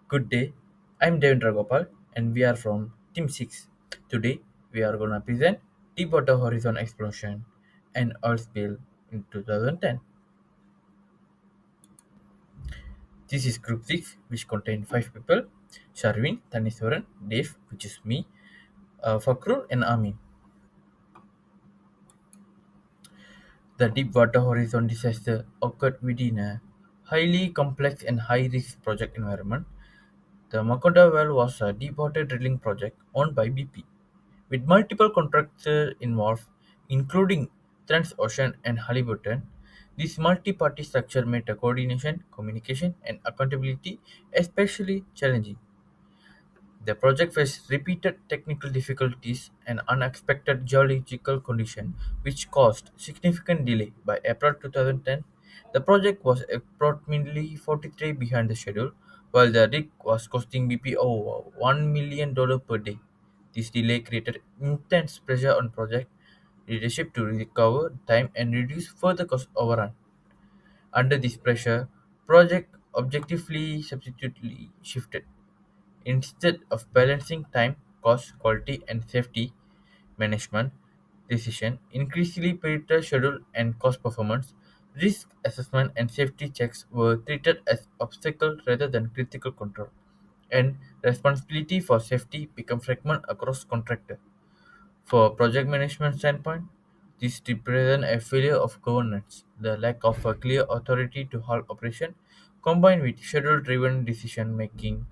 Good day, I'm Devendra Gopal and we are from Team 6. Today we are going to present Deepwater Horizon Explosion and oil spill in 2010. This is Group 6 which contains 5 people Sharwin, Taniswaran, Dave, which is me, Fakrul and Amin. The Deepwater Horizon disaster occurred within a highly complex and high-risk project environment. The Macondo well was a deepwater drilling project owned by BP, with multiple contractors involved, including Transocean and Halliburton. This multi-party structure made the coordination, communication, and accountability especially challenging. The project faced repeated technical difficulties and unexpected geological conditions, which caused significant delay. By April 2010, the project was approximately 43 behind the schedule, while the rig was costing BP over $1 million per day. This delay created intense pressure on project leadership to recover time and reduce further cost overrun. Under this pressure, project objectively substitutely shifted. Instead of balancing time, cost, quality, and safety management decision, increasingly prioritized schedule and cost performance, risk assessment and safety checks were treated as obstacles rather than critical control, and responsibility for safety became fragmented across contractor. For project management standpoint, this represents a failure of governance. The lack of a clear authority to halt operation, combined with schedule-driven decision-making,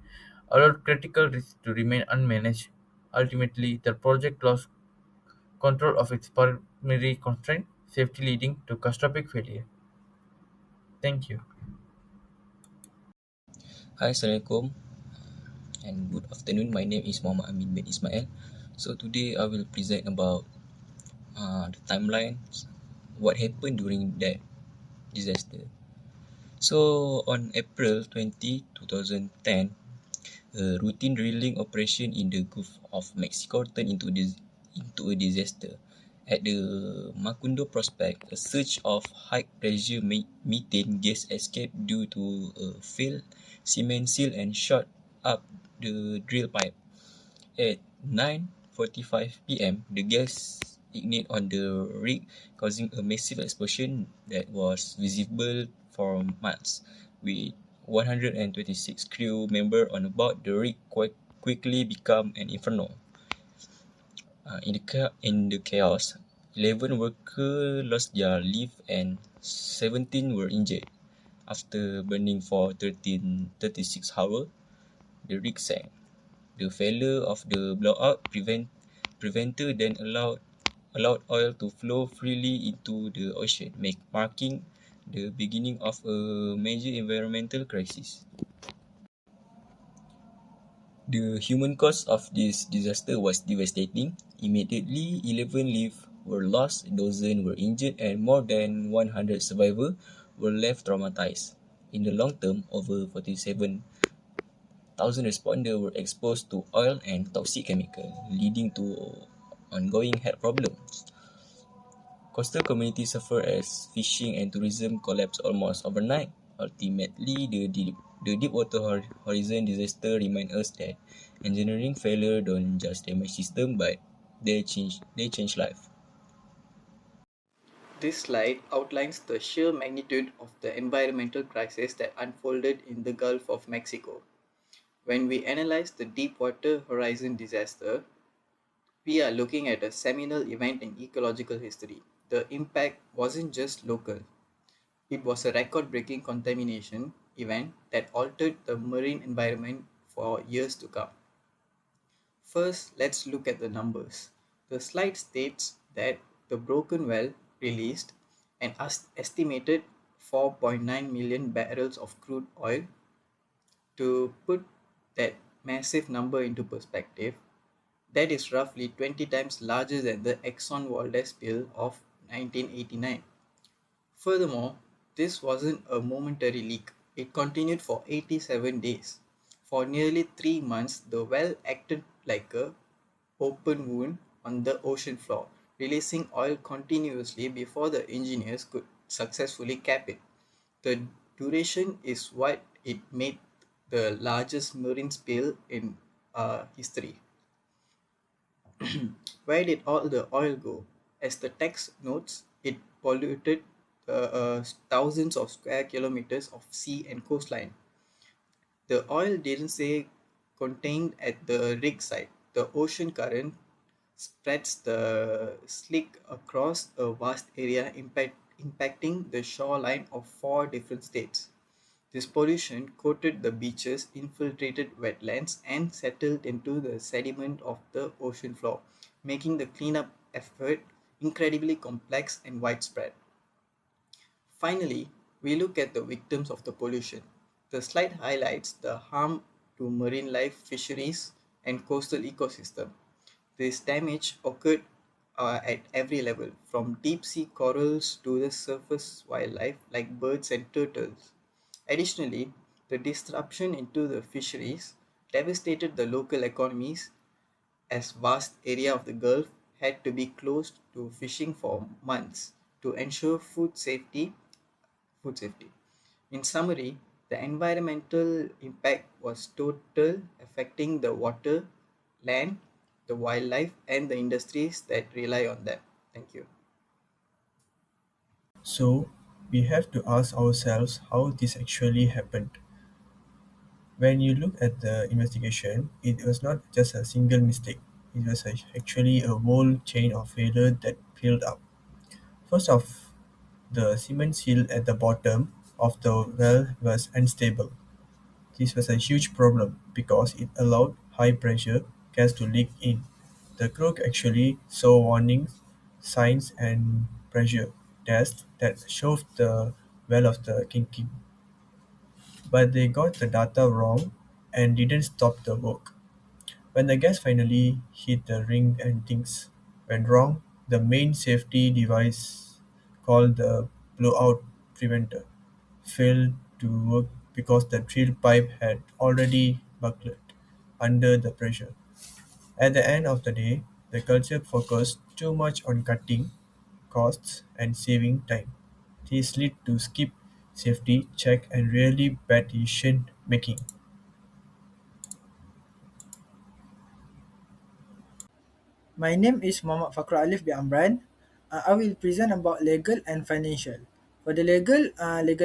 allowed critical risks to remain unmanaged. Ultimately, the project lost control of its primary constraint, safety leading to catastrophic failure. Thank you. Hi, Assalamualaikum and good afternoon. My name is Muhammad Amin bin Ismail. So today I will present about the timelines, what happened during that disaster. So on April 20, 2010, a routine drilling operation in the Gulf of Mexico turned into a disaster. At the Macundo prospect, a surge of high-pressure methane gas escaped due to a failed cement seal and shot up the drill pipe. At 9:45 p.m., the gas ignited on the rig, causing a massive explosion that was visible for miles. With 126 crew members on board, the rig quickly became an inferno. In the chaos, 11 workers lost their lives and 17 were injured. After burning for 36 hours, the rig sank. The failure of the blowout preventer then allowed oil to flow freely into the ocean, marking the beginning of a major environmental crisis. The human cost of this disaster was devastating. Immediately, 11 lives were lost, dozens were injured, and more than 100 survivors were left traumatized. In the long term, over 47,000 responders were exposed to oil and toxic chemicals, leading to ongoing health problems. Coastal communities suffered as fishing and tourism collapsed almost overnight. Ultimately, the Deepwater Horizon disaster reminds us that engineering failure don't just damage systems, but they change life. This slide outlines the sheer magnitude of the environmental crisis that unfolded in the Gulf of Mexico. When we analyze the Deepwater Horizon disaster, we are looking at a seminal event in ecological history. The impact wasn't just local, it was a record breaking contamination event that altered the marine environment for years to come. First, let's look at the numbers. The slide states that the broken well released an estimated 4.9 million barrels of crude oil. To put that massive number into perspective, that is roughly 20 times larger than the Exxon Valdez spill of 1989. Furthermore, this wasn't a momentary leak. It continued for 87 days. For nearly 3 months, the well acted like a open wound on the ocean floor, releasing oil continuously before the engineers could successfully cap it. The duration is what it made the largest marine spill in history. Where did all the oil go? As the text notes, it polluted thousands of square kilometers of sea and coastline. The oil didn't say contained at the rig site. The ocean current spreads the slick across a vast area, impacting the shoreline of four different states. This pollution coated the beaches, infiltrated wetlands, and settled into the sediment of the ocean floor, making the cleanup effort incredibly complex and widespread. Finally, we look at the victims of the pollution. The slide highlights the harm to marine life, fisheries, and coastal ecosystem. This damage occurred at every level, from deep sea corals to the surface wildlife like birds and turtles. Additionally, the disruption into the fisheries devastated the local economies as vast area of the Gulf had to be closed to fishing for months to ensure food safety. In summary, the environmental impact was total, affecting the water, land, the wildlife, and the industries that rely on them. Thank you. So, we have to ask ourselves how this actually happened. When you look at the investigation, it was not just a single mistake. It was actually a whole chain of failure that built up. First off, the cement seal at the bottom of the well was unstable. This was a huge problem because it allowed high pressure gas to leak in. The crew actually saw warning signs and pressure tests that showed the well of the kinking. But they got the data wrong and didn't stop the work. When the gas finally hit the ring and things went wrong, the main safety device, called the blowout preventer, failed to work because the drill pipe had already buckled under the pressure. At the end of the day, the culture focused too much on cutting costs and saving time. This led to skip safety check and really bad decision making. My name is Muhammad Fakru Alif bin Amran. I will present about legal and financial. For the legal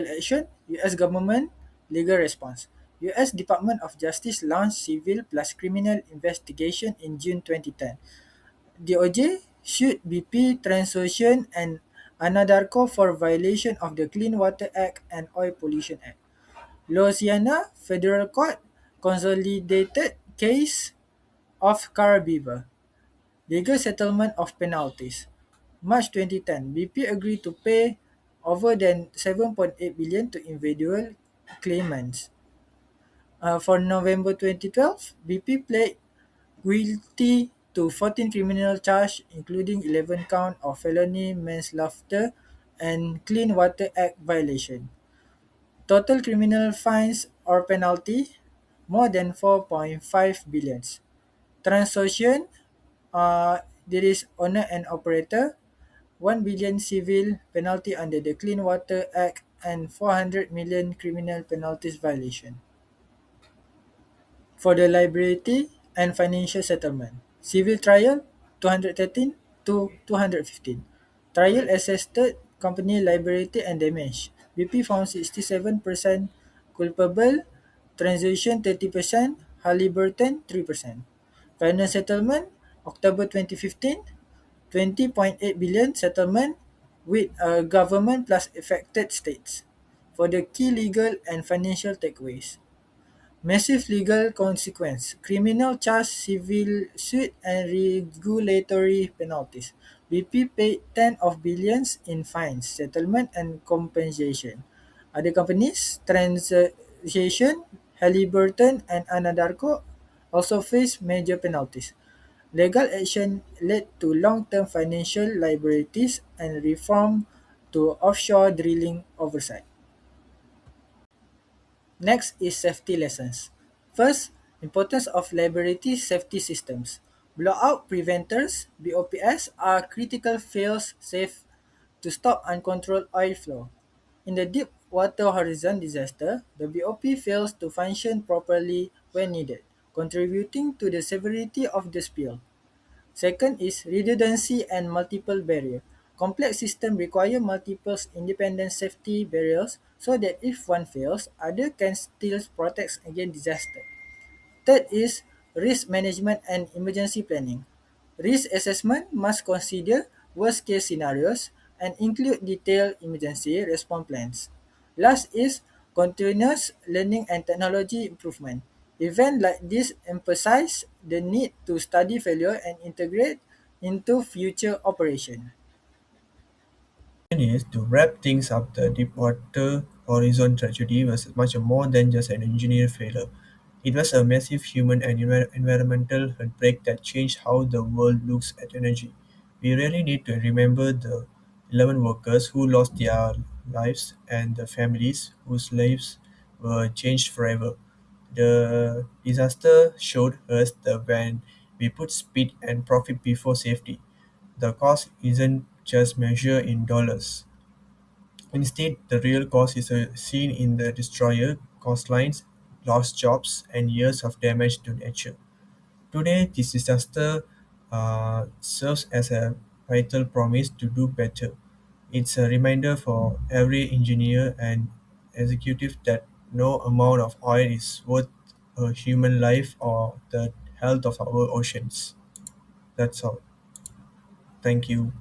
action, U.S. government legal response. U.S. Department of Justice launched civil plus criminal investigation in June 2010. DOJ sued BP, Transocean, and Anadarko for violation of the Clean Water Act and Oil Pollution Act. Louisiana Federal Court consolidated case of Carl Beaver. Legal settlement of penalties. March 2010, BP agreed to pay over than 7.8 billion to individual claimants. For November 2012, BP pled guilty to 14 criminal charges, including 11 count of felony manslaughter and Clean Water Act violation. Total criminal fines or penalty more than 4.5 billions. Transocean, there is owner and operator, 1 billion civil penalty under the Clean Water Act and 400 million criminal penalties violation. For the liability and financial settlement, civil trial 213 to 215. Trial assessed company liability and damage. BP found 67% culpable, transaction 30%, Halliburton 3%. Final settlement October 2015, 20.8 billion settlement with government plus affected states. For the key legal and financial takeaways, massive legal consequence, criminal charge, civil suit, and regulatory penalties. BP paid tens of billions in fines, settlement, and compensation. Other companies, Transaction, Halliburton, and Anadarko, also faced major penalties. Legal action led to long-term financial liabilities and reform to offshore drilling oversight. Next is safety lessons. First, importance of liability safety systems. Blowout preventers (BOPs) are critical fail safe to stop uncontrolled oil flow. In the Deepwater Horizon disaster, the BOP fails to function properly when needed, contributing to the severity of the spill. Second is redundancy and multiple barrier. Complex systems require multiple independent safety barriers so that if one fails, other can still protect against disaster. Third is risk management and emergency planning. Risk assessment must consider worst case scenarios and include detailed emergency response plans. Last is continuous learning and technology improvement. Events like this emphasize the need to study failure and integrate into future operation. Is to wrap things up, the Deepwater Horizon tragedy was much more than just an engineer failure. It was a massive human and environmental heartbreak that changed how the world looks at energy. We really need to remember the 11 workers who lost their lives and the families whose lives were changed forever. The disaster showed us that when we put speed and profit before safety, the cost isn't just measured in dollars. Instead, the real cost is seen in the destroyer coastlines, lost jobs, and years of damage to nature. Today, this disaster serves as a vital promise to do better. It's a reminder for every engineer and executive that no amount of oil is worth a human life or the health of our oceans. That's all. Thank you.